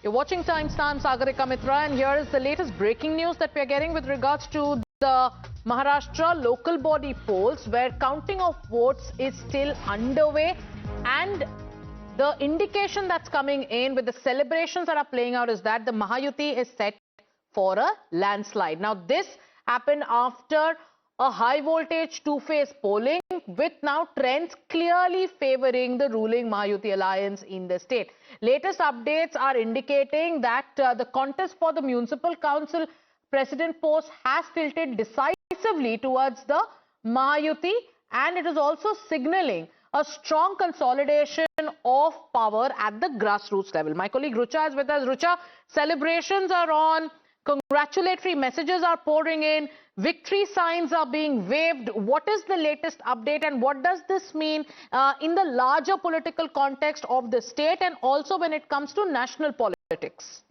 You're watching Times Now. I'm Sagarika Mitra, and here is the latest breaking news that we are getting with regards to the Maharashtra local body polls, where counting of votes is still underway, and the indication that's coming in with the celebrations that are playing out is that the Mahayuti is set for a landslide. Now, this happened after a high voltage two-phase polling, with now trends clearly favoring the ruling Mahayuti alliance in the state. Latest updates are indicating that the contest for the municipal council president post has tilted decisively towards the Mahayuti, and it is also signaling a strong consolidation of power at the grassroots level. My colleague Rucha is with us. Rucha, celebrations are on. Congratulatory messages are pouring in. Victory signs are being waved. What is the latest update, and what does this mean in the larger political context of the state, and also when it comes to national politics?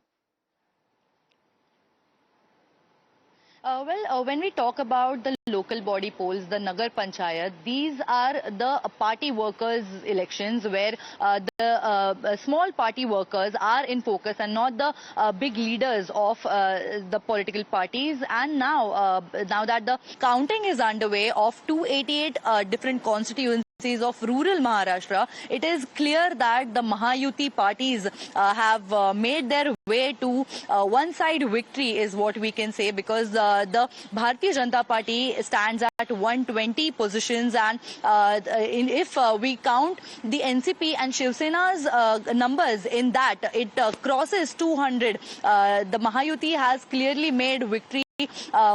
When we talk about the local body polls, the Nagar Panchayat, these are the party workers' elections, where the small party workers are in focus and not the big leaders of the political parties. And now that the counting is underway of 288 different constituencies of rural Maharashtra, it is clear that the Mahayuti parties have made their way to one side victory, is what we can say, because the Bharatiya Janata Party stands at 120 positions, and if we count the NCP and Shiv Sena's numbers in that, it crosses 200. The Mahayuti has clearly made victory.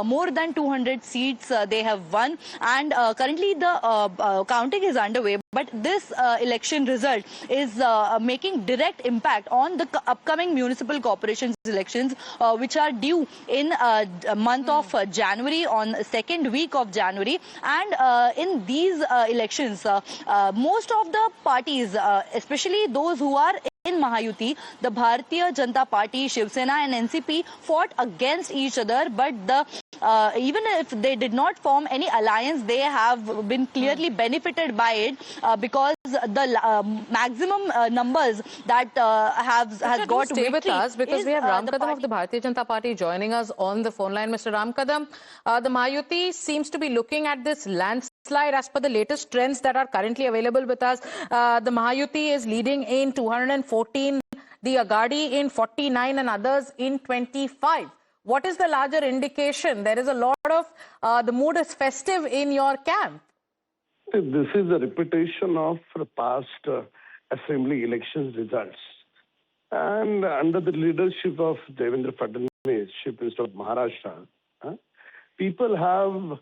More than 200 seats they have won, and currently the counting is underway, but this election result is making direct impact on the upcoming municipal corporations elections, which are due in month of January, on second week of January. And in these elections, most of the parties, especially those who are in Mahayuti, the Bharatiya Janata Party, Shiv Sena and NCP fought against each other, but even if they did not form any alliance, they have been clearly benefited by it, because the maximum numbers that has got stay with us, because we have Ram Kadam of the Bharatiya Janata Party joining us on the phone line. Mr. Ram Kadam, the Mahayuti seems to be looking at this landslide as per the latest trends that are currently available with us. The Mahayuti is leading in 214, the Agadi in 49, and others in 25. What is the larger indication? There is a lot of, the mood is festive in your camp. This is a repetition of the past assembly elections results. And under the leadership of Devendra Fadnavis, Chief Minister of Maharashtra, people have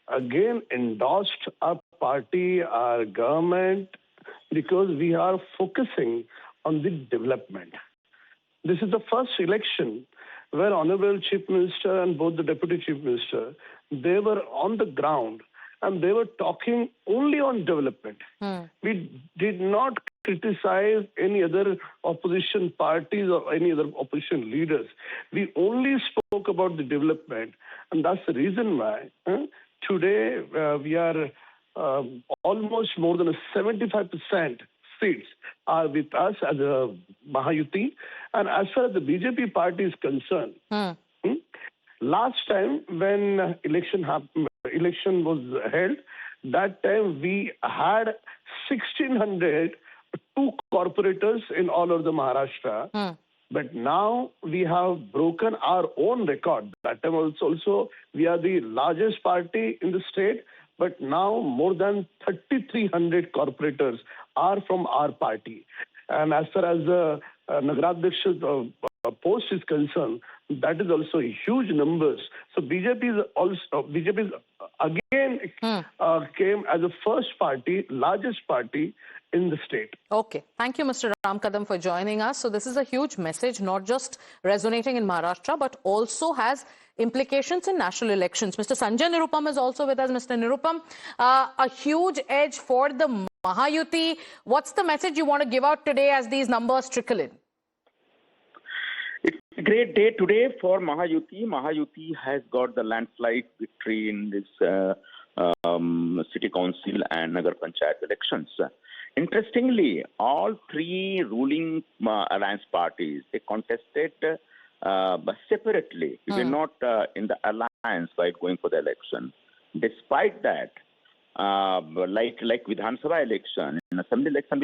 again endorsed our party, our government, because we are focusing on the development. This is the first election where Honorable Chief Minister and both the Deputy Chief Minister, they were on the ground and they were talking only on development. We did not criticize any other opposition parties or any other opposition leaders. We only spoke about the development, and that's the reason why today we are almost more than 75% seats are with us as a Mahayuti. And as far as the BJP party is concerned, last time when election was held, that time we had 1,600 two corporators in all over the Maharashtra. But now we have broken our own record. That time also we are the largest party in the state, but now more than 3,300 corporators are from our party. And as far as the Nagaraध्यksha post is concerned, that is also huge numbers. So BJP again came as a first party, largest party in the state. Okay. Thank you, Mr. Ram Kadam, for joining us. So this is a huge message, not just resonating in Maharashtra, but also has implications in national elections. Mr. Sanjay Nirupam is also with us. Mr. Nirupam, a huge edge for the Mahayuti. What's the message you want to give out today as these numbers trickle in? It's a great day today for Mahayuti. Mahayuti has got the landslide victory in this city council and Nagar Panchayat elections. Interestingly, all three ruling alliance parties, they contested separately. We were not in the alliance while going for the election. Despite that, like Vidhan Sabha election, in Assembly election,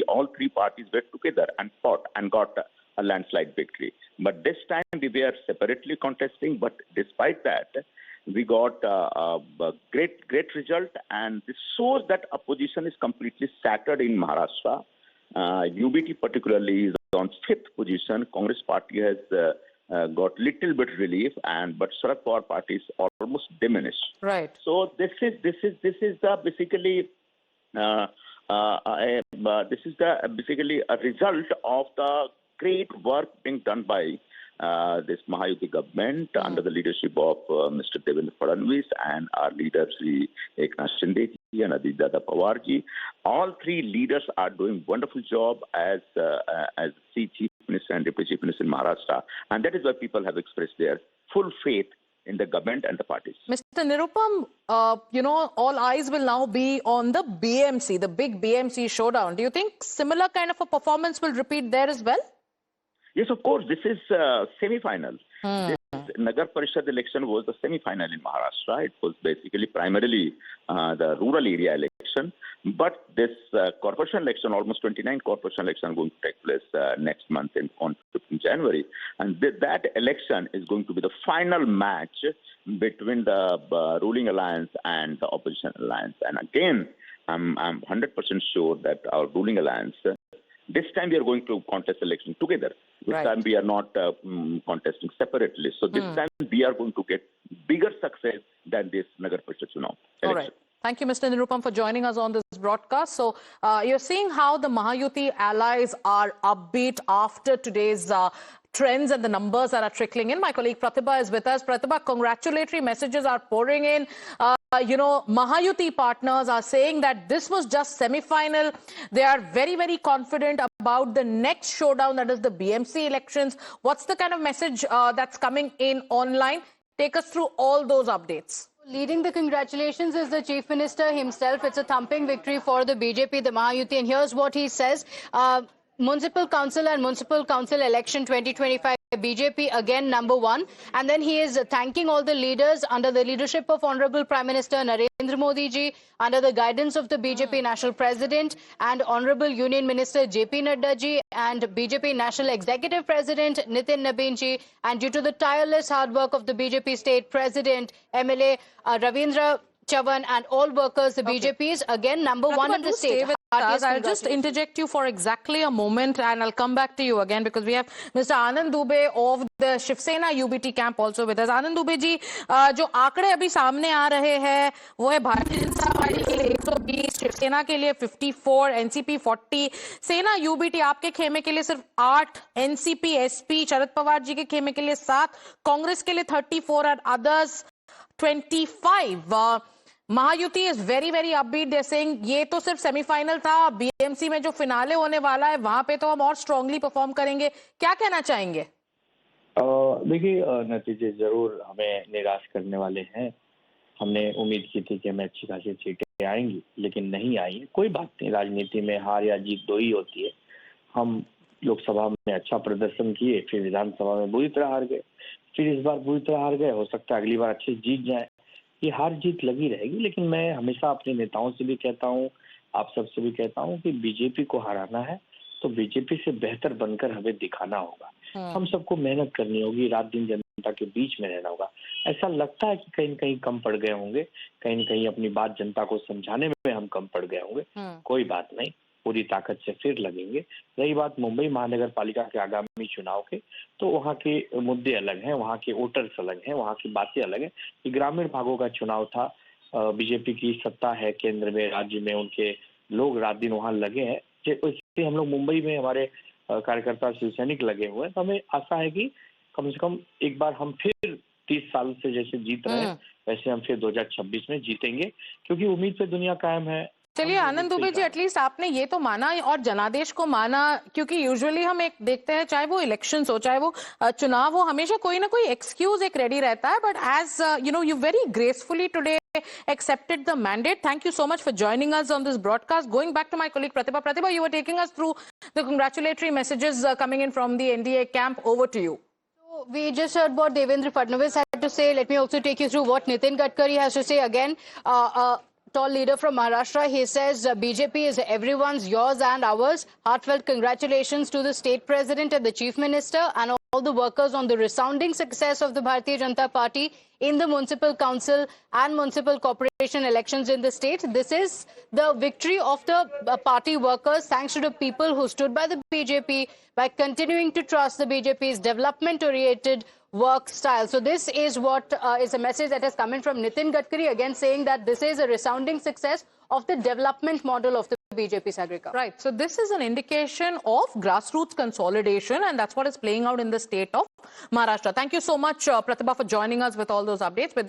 all three parties were together and fought and got a landslide victory. But this time we were separately contesting. But despite that, we got a great result, and this shows that opposition is completely scattered in Maharashtra. UBT particularly is on 5th position. Congress party has got little bit relief, but Sharad Pawar party is almost diminished. Right. So this is basically a result of the great work being done by this Mahayuti government under the leadership of Mr. Devendra Fadnavis and our leader Sri Eknath Shinde ji and Ajit Dada Pawar ji. All three leaders are doing wonderful job as Chief Minister and Deputy Chief Minister in Maharashtra, and that is why people have expressed their full faith in the government and the parties. Mr. Nirupam, all eyes will now be on the BMC, the big BMC showdown. Do you think similar kind of a performance will repeat there as well? Yes, of course. This is semi-final. This Nagar Parishad election was the semi-final in Maharashtra. It was basically primarily the rural area election. But this corporation election, almost 29 corporation election, are going to take place next month on 15 January. And that election is going to be the final match between the ruling alliance and the opposition alliance. And again, I'm 100% sure that our ruling alliance, this time we are going to contest election together. This time we are not contesting separately. So this time we are going to get bigger success than this Nagar Parishad Chunav election. All right. Thank you, Mr. Nirupam, for joining us on this broadcast. So you're seeing how the Mahayuti allies are upbeat after today's trends and the numbers that are trickling in. My colleague Pratibha is with us. Pratibha, congratulatory messages are pouring in. Mahayuti partners are saying that this was just semi-final. They are very, very confident about the next showdown, that is the BMC elections. What's the kind of message that's coming in online? Take us through all those updates. Leading the congratulations is the Chief Minister himself. It's a thumping victory for the BJP, the Mahayuti. And here's what he says. Municipal Council and Municipal Council election 2025, BJP again #1. And then he is thanking all the leaders under the leadership of Honorable Prime Minister Narendra Modi ji, under the guidance of the BJP National President and Honorable Union Minister JP Nadda ji and BJP National Executive President Nitin Nabin ji, and due to the tireless hard work of the BJP State President MLA Ravindra Chavan and all workers, the BJP is again #1 in the state. I'll just interject you for exactly a moment and I'll come back to you again because we have Mr. Anand Dubey of the Shiv Sena UBT camp also with us. Anand Dubey जी, जो आंकड़े अभी सामने आ रहे हैं वो है Bharatiya Janata party के लिए 120, शिवसेना के लिए 54, एनसीपी 40, सेना यूबीटी आपके खेमे के लिए सिर्फ 8, एनसीपी एसपी शरद पवार जी के खेमे के लिए 7, कांग्रेस के लिए 34 और others 25. Mahayuti is very very upbeat. They saying ये तो सिर्फ सेमीफाइनल था, बीएमसी में जो फिनाले होने वाला है वहां पे तो हम और स्ट्रांगली परफॉर्म करेंगे. क्या कहना चाहेंगे? देखिए, नतीजे जरूर हमें निराश करने वाले हैं. हमने उम्मीद की थी कि हमें अच्छी खासी सीटें आएंगी, लेकिन नहीं आई. कोई बात नहीं, राजनीति में हार या जीत दो ही होती है. हम लोकसभा में अच्छा प्रदर्शन किए, फिर विधानसभा में बुरी तरह हार गए, फिर इस बार बुरी तरह हार गए. हो सकता है अगली बार अच्छे जीत जाए. ये हार जीत लगी रहेगी, लेकिन मैं हमेशा अपने नेताओं से भी कहता हूँ, आप सबसे भी कहता हूँ कि बीजेपी को हराना है तो बीजेपी से बेहतर बनकर हमें दिखाना होगा. हम सबको मेहनत करनी होगी, रात दिन जनता के बीच में रहना होगा. ऐसा लगता है कि कहीं न कहीं कम पड़ गए होंगे, कहीं न कहीं अपनी बात जनता को समझाने में हम कम पड़ गए होंगे. कोई बात नहीं, पूरी ताकत से फिर लगेंगे. रही बात मुंबई महानगर पालिका के आगामी चुनाव के, तो वहाँ के मुद्दे अलग हैं, वहाँ के वोटर्स अलग हैं, वहाँ की बातें अलग हैं. ये ग्रामीण भागों का चुनाव था. बीजेपी की सत्ता है केंद्र में, राज्य में, उनके लोग रात दिन वहाँ लगे हैं. इसलिए हम लोग मुंबई में हमारे कार्यकर्ता शिव सैनिक लगे हुए हैं. तो हमें आशा है कि कम से कम एक बार हम फिर 30 साल से जैसे जीत रहे हैं वैसे हम फिर 2026 में जीतेंगे, क्योंकि उम्मीद पे दुनिया कायम है. चलिए आनंद दुबे जी, एटलीस्ट आपने ये तो माना और जनादेश को माना, क्योंकि यूजुअली हम एक देखते हैं चाहे वो इलेक्शंस हो चाहे वो चुनाव हो, हमेशा कोई ना कोई एक्सक्यूज एक रेडी रहता है. But as you very gracefully today accepted the mandate. Thank you so much for joining us on this broadcast. Going back to my colleague Pratibha. Pratibha, you were taking us through the congratulatory messages coming in from the NDA camp. Over to you. So we just heard what Devendra Fadnavis had to say. Let me also take you through what Nitin Gadkari has to say again. Tall leader from Maharashtra, he says BJP is everyone's, yours and ours. Heartfelt congratulations to the state president and the chief minister and all the workers on the resounding success of the Bharatiya Janata Party in the municipal council and municipal corporation elections in the state. This is the victory of the party workers, thanks to the people who stood by the BJP by continuing to trust the BJP's development-oriented work style. So this is what is a message that has come in from Nitin Gadkari, again saying that this is a resounding success of the development model of the BJP, Sagrika. Right. So this is an indication of grassroots consolidation, and that's what is playing out in the state of Maharashtra. Thank you so much, Pratibha, for joining us with all those updates. With that,